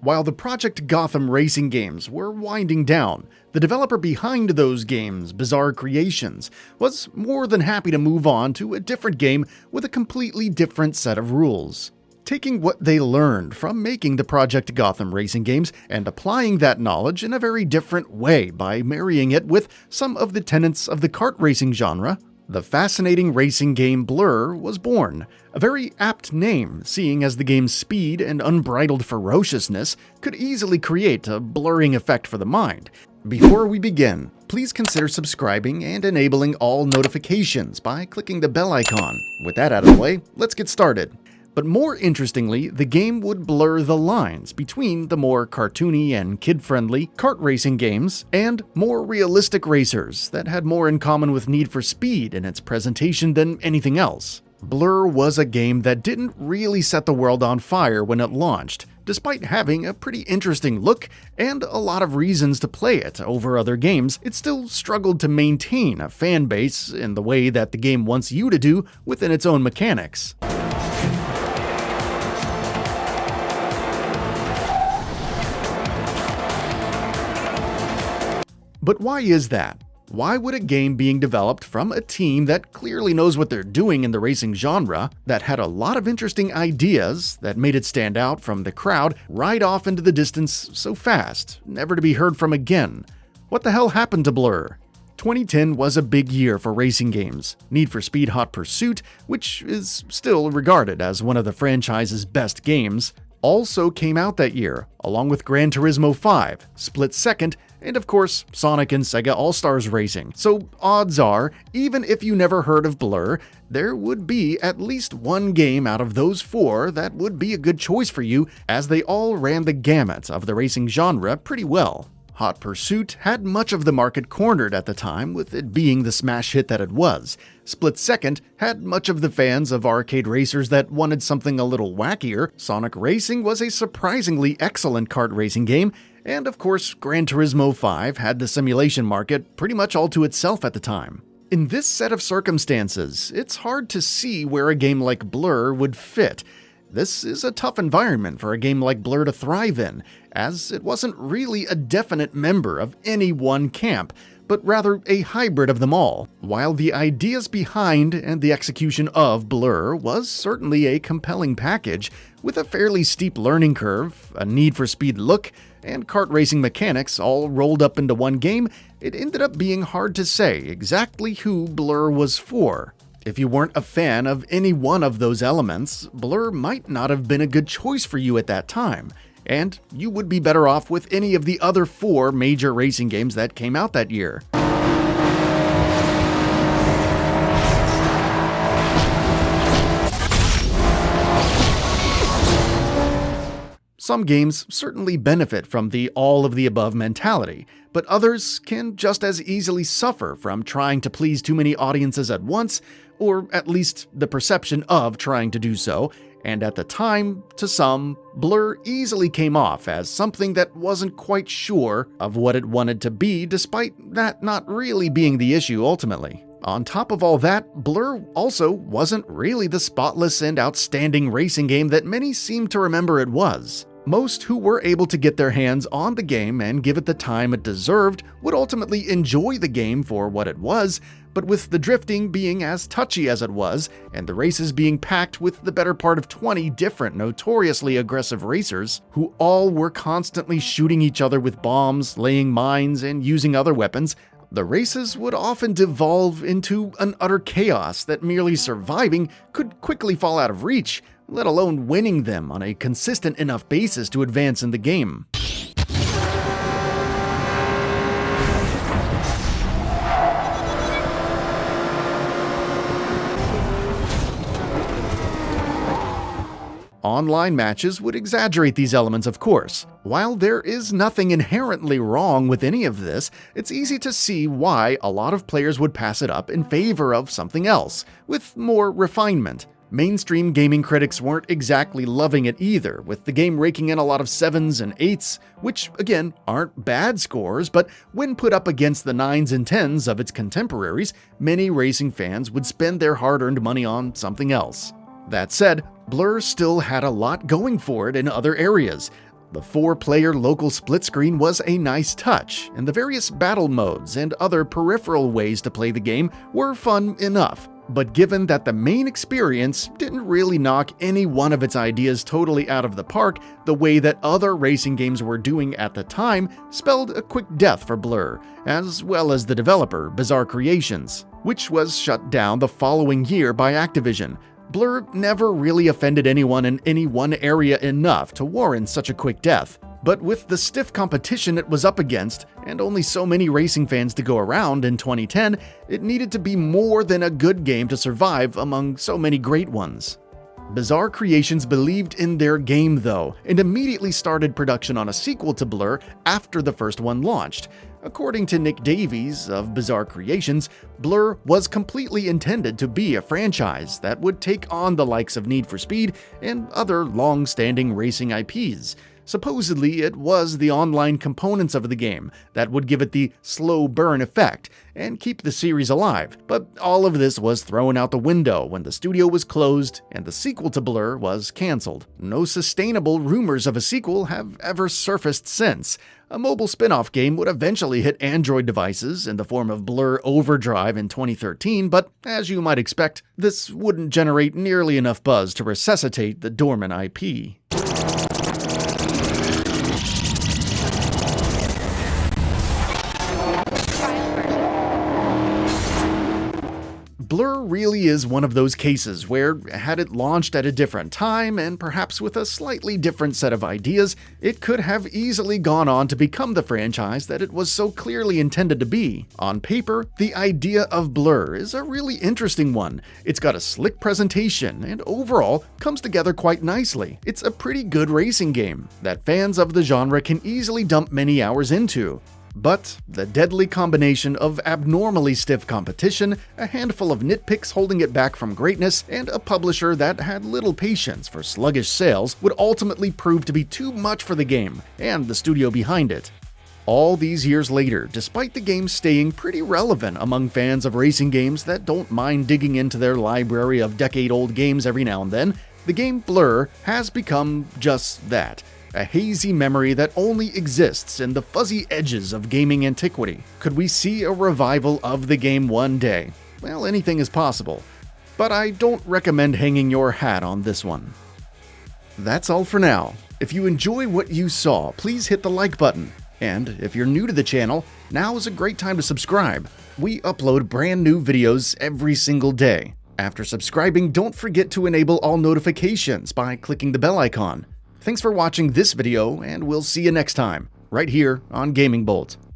While the Project Gotham racing games were winding down, the developer behind those games, Bizarre Creations, was more than happy to move on to a different game with a completely different set of rules. Taking what they learned from making the Project Gotham racing games and applying that knowledge in a very different way by marrying it with some of the tenets of the kart racing genre, the fascinating racing game Blur was born. A very apt name, seeing as the game's speed and unbridled ferociousness could easily create a blurring effect for the mind. Before we begin, please consider subscribing and enabling all notifications by clicking the bell icon. With that out of the way, let's get started. But more interestingly, the game would blur the lines between the more cartoony and kid-friendly kart racing games and more realistic racers that had more in common with Need for Speed in its presentation than anything else. Blur was a game that didn't really set the world on fire when it launched, despite having a pretty interesting look and a lot of reasons to play it over other games. It still struggled to maintain a fan base in the way that the game wants you to do within its own mechanics. But why is that? Why would a game being developed from a team that clearly knows what they're doing in the racing genre, that had a lot of interesting ideas that made it stand out from the crowd, ride off into the distance so fast, never to be heard from again? What the hell happened to Blur? 2010 was a big year for racing games. Need for Speed Hot Pursuit, which is still regarded as one of the franchise's best games, also came out that year, along with Gran Turismo 5, Split Second, and of course, Sonic and Sega All-Stars Racing. So odds are, even if you never heard of Blur, there would be at least one game out of those four that would be a good choice for you, as they all ran the gamut of the racing genre pretty well. Hot Pursuit had much of the market cornered at the time, with it being the smash hit that it was. Split Second had much of the fans of arcade racers that wanted something a little wackier. Sonic Racing was a surprisingly excellent kart racing game, and of course, Gran Turismo 5 had the simulation market pretty much all to itself at the time. In this set of circumstances, it's hard to see where a game like Blur would fit. This is a tough environment for a game like Blur to thrive in, as it wasn't really a definite member of any one camp, but rather a hybrid of them all. While the ideas behind and the execution of Blur was certainly a compelling package, with a fairly steep learning curve, a Need for Speed look, and kart racing mechanics all rolled up into one game, it ended up being hard to say exactly who Blur was for. If you weren't a fan of any one of those elements, Blur might not have been a good choice for you at that time, and you would be better off with any of the other four major racing games that came out that year. Some games certainly benefit from the all-of-the-above mentality, but others can just as easily suffer from trying to please too many audiences at once, or at least the perception of trying to do so, and at the time, to some, Blur easily came off as something that wasn't quite sure of what it wanted to be, despite that not really being the issue ultimately. On top of all that, Blur also wasn't really the spotless and outstanding racing game that many seem to remember it was. Most who were able to get their hands on the game and give it the time it deserved would ultimately enjoy the game for what it was, but with the drifting being as touchy as it was, and the races being packed with the better part of 20 different notoriously aggressive racers, who all were constantly shooting each other with bombs, laying mines, and using other weapons, the races would often devolve into an utter chaos that merely surviving could quickly fall out of reach, let alone winning them on a consistent enough basis to advance in the game. Online matches would exaggerate these elements, of course. While there is nothing inherently wrong with any of this, it's easy to see why a lot of players would pass it up in favor of something else, with more refinement. Mainstream gaming critics weren't exactly loving it either, with the game raking in a lot of 7s and 8s, which, again, aren't bad scores, but when put up against the 9s and 10s of its contemporaries, many racing fans would spend their hard-earned money on something else. That said, Blur still had a lot going for it in other areas. The 4-player local split screen was a nice touch, and the various battle modes and other peripheral ways to play the game were fun enough. But given that the main experience didn't really knock any one of its ideas totally out of the park, the way that other racing games were doing at the time spelled a quick death for Blur, as well as the developer, Bizarre Creations, which was shut down the following year by Activision. Blur never really offended anyone in any one area enough to warrant such a quick death. But with the stiff competition it was up against, and only so many racing fans to go around in 2010, it needed to be more than a good game to survive among so many great ones. Bizarre Creations believed in their game though, and immediately started production on a sequel to Blur after the first one launched. According to Nick Davies of Bizarre Creations, Blur was completely intended to be a franchise that would take on the likes of Need for Speed and other long-standing racing IPs. Supposedly, it was the online components of the game that would give it the slow burn effect and keep the series alive, but all of this was thrown out the window when the studio was closed and the sequel to Blur was cancelled. No sustainable rumors of a sequel have ever surfaced since. A mobile spin-off game would eventually hit Android devices in the form of Blur Overdrive in 2013, but as you might expect, this wouldn't generate nearly enough buzz to resuscitate the dormant IP. Blur really is one of those cases where, had it launched at a different time and perhaps with a slightly different set of ideas, it could have easily gone on to become the franchise that it was so clearly intended to be. On paper, the idea of Blur is a really interesting one. It's got a slick presentation and overall comes together quite nicely. It's a pretty good racing game that fans of the genre can easily dump many hours into. But the deadly combination of abnormally stiff competition, a handful of nitpicks holding it back from greatness, and a publisher that had little patience for sluggish sales would ultimately prove to be too much for the game and the studio behind it. All these years later, despite the game staying pretty relevant among fans of racing games that don't mind digging into their library of decade-old games every now and then, the game Blur has become just that. A hazy memory that only exists in the fuzzy edges of gaming antiquity. Could we see a revival of the game one day? Well, anything is possible. But I don't recommend hanging your hat on this one. That's all for now. If you enjoy what you saw, please hit the like button. And if you're new to the channel, now is a great time to subscribe. We upload brand new videos every single day. After subscribing, don't forget to enable all notifications by clicking the bell icon. Thanks for watching this video, and we'll see you next time, right here on Gaming Bolt.